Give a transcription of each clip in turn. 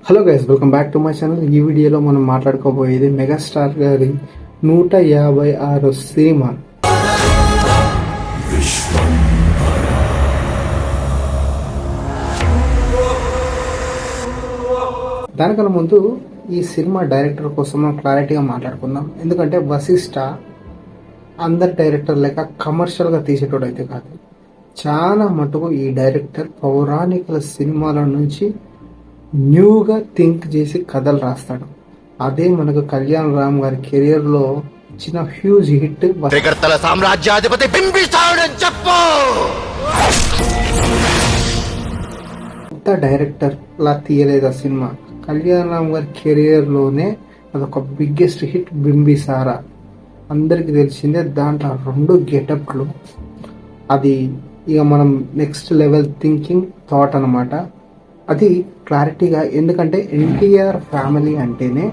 Hello guys, welcome back to my channel. ఈ వీడియోలో మనం మాట్లాడుకోబోయేది మెగాస్టార్ గారి 156 సినిమా. దానికన్నా ముందు ఈ సినిమా డైరెక్టర్ కోసం మనం క్లారిటీగా మాట్లాడుకుందాం. ఎందుకంటే వశిష్ఠ అందరి డైరెక్టర్ లేక కమర్షియల్గా తీసేటోడు అయితే కాదు. చాలా మటుకు ఈ డైరెక్టర్ పౌరాణిక సినిమాల నుంచి న్యూగా థింక్ చేసి కథలు రాస్తాడు. అదే మనకు కళ్యాణ్ రామ్ గారి కెరియర్ లో ఇచ్చిన హ్యూజ్ హిట్ సామ్రాజ్యాధిపతి కొత్త డైరెక్టర్ లా తీయలేదు ఆ సినిమా. కళ్యాణ్ రామ్ గారి కెరియర్ లోనే అదొక బిగ్గెస్ట్ హిట్ బింబిసారా. అందరికి తెలిసిందే. దాంట్లో 2 గెటప్లు, అది ఇక మనం నెక్స్ట్ లెవెల్ థింకింగ్ థాట్ అనమాట. అది క్లారిటీగా, ఎందుకంటే ఎన్టీఆర్ ఫ్యామిలీ అంటేనే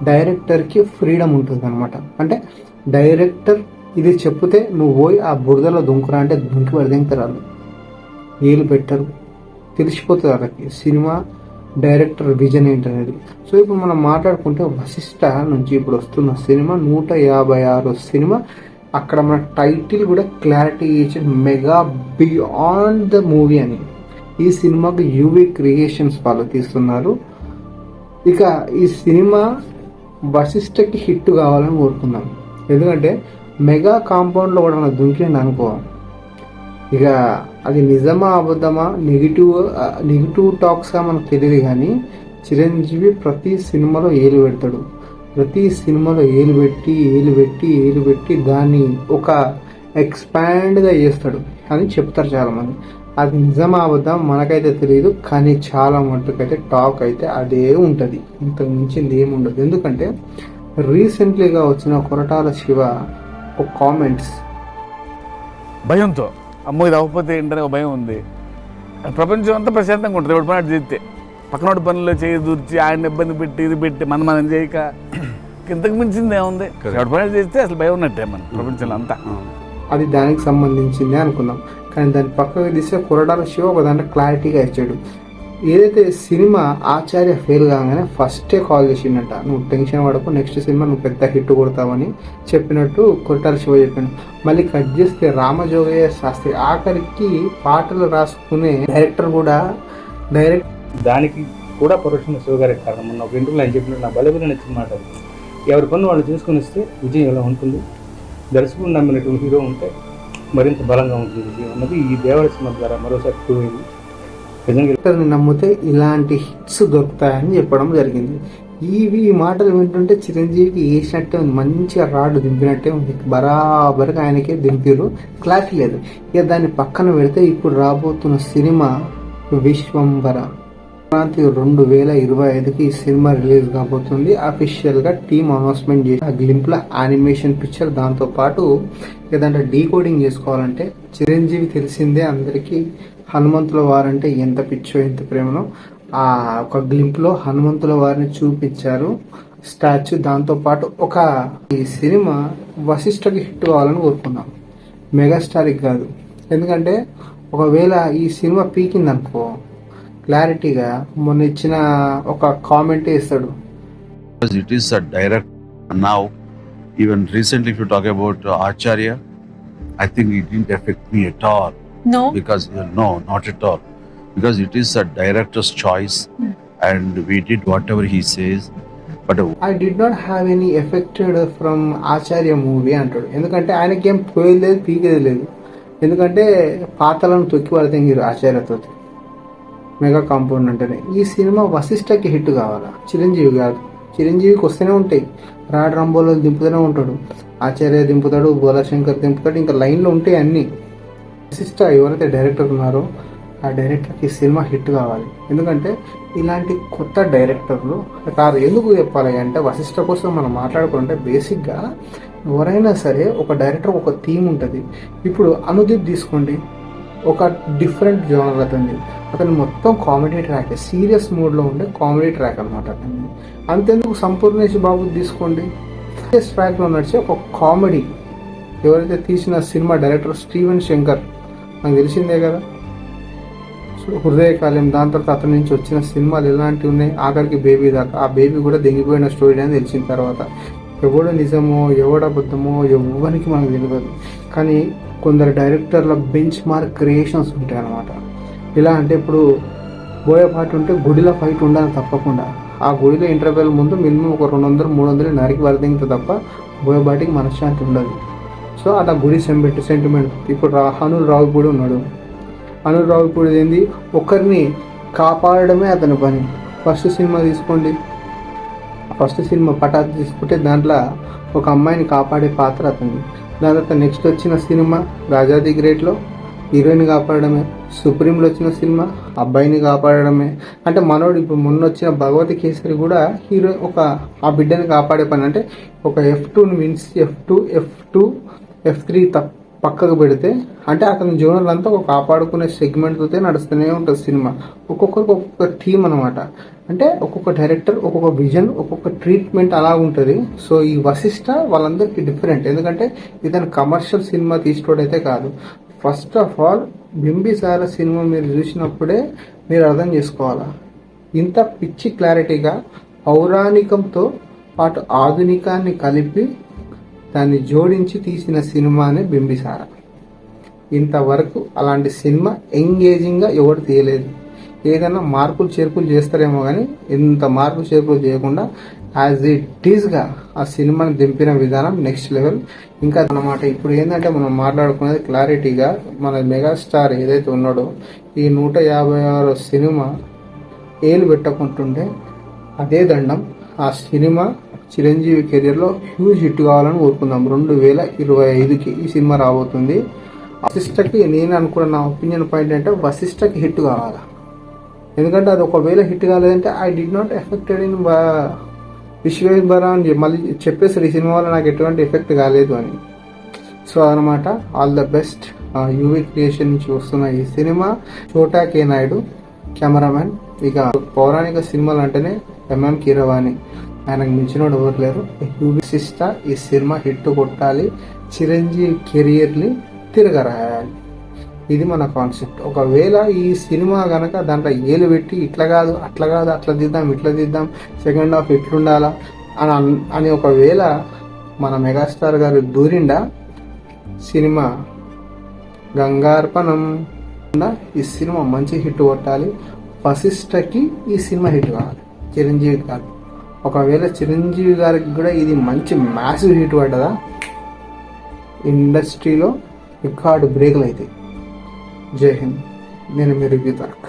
డైరెక్టర్కి ఫ్రీడమ్ ఉంటుంది అనమాట. అంటే డైరెక్టర్ ఇది చెప్తే నువ్వు పోయి ఆ బురదలో దుంకురా అంటే దుంకి పడిదింకరాలు, ఏలు పెట్టరు, తెలిసిపోతుంది వాళ్ళకి సినిమా డైరెక్టర్ విజన్ ఏంటనేది. సో ఇప్పుడు మనం మాట్లాడుకుంటే వశిష్ఠ నుంచి ఇప్పుడు వస్తున్న సినిమా 156 సినిమా. అక్కడ మన టైటిల్ కూడా క్లారిటీ ఇచ్చి మెగా బియాండ్ ద మూవీ అని. ఈ సినిమాకు యూవీ క్రియేషన్స్ వాళ్ళు తీస్తున్నారు. ఇక ఈ సినిమా వశిష్ఠకి హిట్ కావాలని కోరుకుందాం. ఎందుకంటే మెగా కాంపౌండ్లో కూడా దుంకిండి అనుకో, ఇక అది నిజమా అబద్ధమా నెగిటివ్ టాక్స్గా మనకు తెలియదు. కానీ చిరంజీవి ప్రతి సినిమాలో ఏలు పెడతాడు. ప్రతి సినిమాలో ఏలు పెట్టి దాన్ని ఒక ఎక్స్పాండ్గా చేస్తాడు అని చెప్తారు చాలామంది. అది నిజమా అబద్ధం మనకైతే తెలియదు. కానీ చాలా మట్టుకైతే టాక్ అయితే అదే ఉంటుంది, ఇంతకు మించింది ఏముండదు. ఎందుకంటే రీసెంట్లీగా వచ్చిన కొరటాల శివ ఒక కామెంట్స్, భయంతో అమ్మో ఇది అవ్వకపోతే ఏంటనే ఒక భయం ఉంది. ప్రపంచం అంతా ప్రశాంతంగా ఉంటుంది. ఎవడు పని చేస్తే పక్కనోడి పనులు చేయి దూర్చి ఆయన ఇబ్బంది పెట్టి ఇది పెట్టి మనం చేయక ఇంతకు మించింది ఏముంది. ఎవడు పని చేస్తే అసలు భయం ఉన్నట్టే మన ప్రపంచంలో అంతా. అది దానికి సంబంధించిందే అనుకుందాం. కానీ దాన్ని పక్కకు తీస్తే కొరటాల శివ ఒక దాంట్లో క్లారిటీగా ఇచ్చాడు. ఏదైతే సినిమా ఆచార్య ఫెయిల్ కాగానే ఫస్టే కాల్ చేసిండట, నువ్వు టెన్షన్ పడకు, నెక్స్ట్ సినిమా నువ్వు పెద్ద హిట్ కొడతావని చెప్పినట్టు కొరటాల శివ చెప్పాను. మళ్ళీ కట్ చేస్తే రామజోగయ్య శాస్త్రి ఆఖరికి పాటలు రాసుకునే డైరెక్టర్ కూడా దానికి కూడా పరోక్షంగా శివ గారి కారణం. మొన్న ఒక ఇంటర్వ్యూలో ఆయన చెప్పినట్టు నా బలబిన నచ్చిన మాట, ఎవరి పనులు వాళ్ళు చేసుకుని ఇస్తే విజయం ఎలా ఉంటుంది, దర్శకుడు నమ్మినటువంటి హీరో ఉంటే మరింత బలంగా ఉంటుంది అన్నది ఈ దేవర సినిమా ద్వారా మరోసారి ప్రూవ్ అయింది. డైరెక్టర్ని నమ్మితే ఇలాంటి హిట్స్ దొరుకుతాయని చెప్పడం జరిగింది. ఈ మాటలు వింటుంటే చిరంజీవికి వేసినట్టే ఉంది, మంచిగా రాడు దింపినట్టే ఉంది. బరాబర్గా ఆయనకే దింపిరు, క్లారిటీ లేదు. ఇక దాన్ని పక్కన పెడితే ఇప్పుడు రాబోతున్న సినిమా విశ్వంబర. సంక్రాంతి 2025కి ఈ సినిమా రిలీజ్ కాబోతుంది. అఫీషియల్ గా టీమ్ అనౌన్స్మెంట్ చేసి ఆ గ్లింప్ లో యానిమేషన్ పిక్చర్, దాంతో పాటు ఏదంటే డీకోడింగ్ చేసుకోవాలంటే చిరంజీవి తెలిసిందే అందరికీ హనుమంతుల వారంటే ఎంత పిచ్చో ఎంత ప్రేమనో. ఆ ఒక గ్లింప్ లో హనుమంతుల వారిని చూపించారు స్టాచ్యూ. దాంతో పాటు ఈ సినిమా వశిష్ఠకి హిట్ కావాలని కోరుకున్నాం, మెగాస్టార్కి కాదు. ఎందుకంటే ఒకవేళ ఈ సినిమా పీకింది అనుకో, క్లారిటీగా మొన్న ఇచ్చిన ఒక కామెంట్ ఇస్తాడు. It is a direct now. Even recently, if you talk about Acharya, I think it didn't affect me at all. No. Because no, not at all. Because it is a director's choice, and we did whatever he says. But I did not have any affected from Acharya movie అంటాడు. ఎందుకంటే ఆయనకేం పోయలేదు, పీకేది లేదు. ఎందుకంటే పాతలను తొక్కి పడితే ఆచార్యతో mega compound అంటేనే. ఈ cinema వశిష్ఠకి hit కావాలా, చిరంజీవి కాదు. చిరంజీవికి వస్తూనే ఉంటాయి, రాడ్ రంబోలో దింపుతూనే ఉంటాడు, ఆచార్య దింపుతాడు, బోలాశంకర్ దింపుతాడు, ఇంకా లైన్లో ఉంటాయి అన్నీ. వశిష్ఠ ఎవరైతే డైరెక్టర్ ఉన్నారో ఆ డైరెక్టర్కి సినిమా హిట్ కావాలి. ఎందుకంటే ఇలాంటి కొత్త డైరెక్టర్లు కాదు. ఎందుకు చెప్పాలి అంటే వశిష్ఠ కోసం మనం మాట్లాడుకుంటే బేసిక్గా ఎవరైనా సరే ఒక డైరెక్టర్ ఒక థీమ్ ఉంటుంది. ఇప్పుడు అనుదీప్ తీసుకోండి, ఒక డిఫరెంట్ జోనర్ అతను మొత్తం కామెడీ ట్రాక్, సీరియస్ మూడ్లో ఉండే కామెడీ ట్రాక్ అనమాట. అంతెందుకు సంపూర్ణేష్ బాబు తీసుకోండి, సీరియస్ ట్రాక్లో నడిచే ఒక కామెడీ. ఎవరైతే తీసిన సినిమా డైరెక్టర్ స్టీవెన్ శంకర్, నాకు తెలిసిందే కదా. హృదయకాలం, దాని తర్వాత అతని నుంచి వచ్చిన సినిమాలు ఎలాంటివి ఉన్నాయి, ఆఖరికి బేబీ దాకా. ఆ బేబీ కూడా దెంగిపోయిన స్టోరీ అని తెలిసిన తర్వాత ఎవడు నిజమో ఎవడు అబద్ధమో ఎవ్వరికి మనకు తెలియదు. కానీ కొందరు డైరెక్టర్ల బెంచ్ మార్క్ క్రియేషన్స్ ఉంటాయి అన్నమాట. ఇలా అంటే ఇప్పుడు బోయపాటి ఉంటే గుడిలో ఫైట్ ఉండాలి తప్పకుండా. ఆ గుడిలో ఇంటర్వెల్ ముందు మినిమం ఒక 200-300 నరికి వరదింగితే తప్ప బోయపాటికి మనశ్శాంతి ఉండదు. సో అలా గుడి సెంటిమెంట్. ఇప్పుడు అనిల్ రావిపూడి ఉన్నాడు. అనిల్ రావిపూడి ఏంది, ఒకరిని కాపాడడమే అతని పని. ఫస్ట్ సినిమా తీసుకోండి, ఫస్ట్ సినిమా పటాతి తీసుకుంటే దాంట్లో ఒక అమ్మాయిని కాపాడే పాత్ర అతనిది. దాని తర్వాత నెక్స్ట్ వచ్చిన సినిమా రాజాది గ్రేట్లో హీరోయిన్ కాపాడడమే. సుప్రీంలో వచ్చిన సినిమా అబ్బాయిని కాపాడడమే. అంటే మనోడు ఇప్పుడు మొన్న వచ్చిన భగవతి కేసరి కూడా హీరో ఆ బిడ్డని కాపాడే పని. అంటే ఒక F2ని విన్స్ F2 F3 పక్కకు పెడితే అంటే అతని జోనల్ అంతా ఒక కాపాడుకునే సెగ్మెంట్తో నడుస్తూనే ఉంటుంది సినిమా. ఒక్కొక్కరికి ఒక్కొక్క థీమ్ అనమాట. అంటే ఒక్కొక్క డైరెక్టర్ ఒక్కొక్క విజన్, ఒక్కొక్క ట్రీట్మెంట్ అలా ఉంటుంది. సో ఈ వశిష్ఠ వాళ్ళందరికీ డిఫరెంట్. ఎందుకంటే ఇతను కమర్షియల్ సినిమా తీసుకోవడైతే కాదు. First of all Bimbisara cinema మీరు చూసినప్పుడే మీరు అర్థం చేసుకోవాలా, ఇంత పిచ్చి క్లారిటీగా పౌరాణికంతో పాటు ఆధునికాన్ని కలిపి దాన్ని జోడించి తీసిన సినిమానే బింబిసార. ఇంతవరకు అలాంటి సినిమా ఎంగేజింగ్గా ఎవరు తీయలేదు. ఏదైనా మార్పులు చేర్పులు చేస్తారేమో కానీ ఇంత మార్పులు చేర్పులు చేయకుండా యాజ్ ఇట్ ఈస్గా ఆ సినిమాని దింపిన విధానం నెక్స్ట్ లెవెల్. ఇంకా అన్నమాట ఇప్పుడు ఏంటంటే మనం మాట్లాడుకునేది క్లారిటీగా మన మెగాస్టార్ ఏదైతే ఉన్నాడో ఈ 156 సినిమా ఏలు పెట్టకుంటుంటే అదే దండం. ఆ సినిమా చిరంజీవి కెరియర్లో హ్యూజ్ హిట్ కావాలని కోరుకుందాం. 2025కి ఈ సినిమా రాబోతుంది. వశిష్ఠకి నేను అనుకున్న నా ఒపీనియన్ పాయింట్ అంటే వశిష్ఠకి హిట్ కావాలి. ఎందుకంటే అది ఒకవేళ హిట్ కాలేదంటే ఐ డి నాట్ ఎఫెక్టెడ్ ఇన్ విశ్వేశ్వర అని మళ్ళీ చెప్పేసారు ఈ సినిమా వల్ల నాకు ఎటువంటి ఎఫెక్ట్ కాలేదు అని. సో అనమాట, all the best. UV creation నుంచి వస్తున్న ఈ సినిమా చోటా కే నాయుడు కెమెరామ్యాన్. ఇక పౌరాణిక సినిమాలు అంటేనే MM కీరవాణి, ఆయనకు మించినోడు ఎవరు లేరు. వశిష్ఠ ఈ సినిమా హిట్ కొట్టాలి, చిరంజీవి కెరియర్ని తిరగరాయాలి. ఇది మన కాన్సెప్ట్. ఒకవేళ ఈ సినిమా కనుక దాంట్లో ఏలు పెట్టి ఇట్లా కాదు అట్లా తీద్దాం ఇట్లా తీద్దాం సెకండ్ హాఫ్ ఎట్లుండాలా అని ఒకవేళ మన మెగాస్టార్ గారు దూరిండా సినిమా గంగార్పణం. ఈ సినిమా మంచి హిట్ కొట్టాలి. వశిష్ఠకి ఈ సినిమా హిట్ కావాలి, చిరంజీవి కాదు. ఒకవేళ చిరంజీవి గారికి కూడా ఇది మంచి మ్యాసివ్ హిట్ పడ్డదా ఇండస్ట్రీలో రికార్డు బ్రేకులు అవుతాయి. జై హింద్. నేను మీ రివ్యూ తారక్.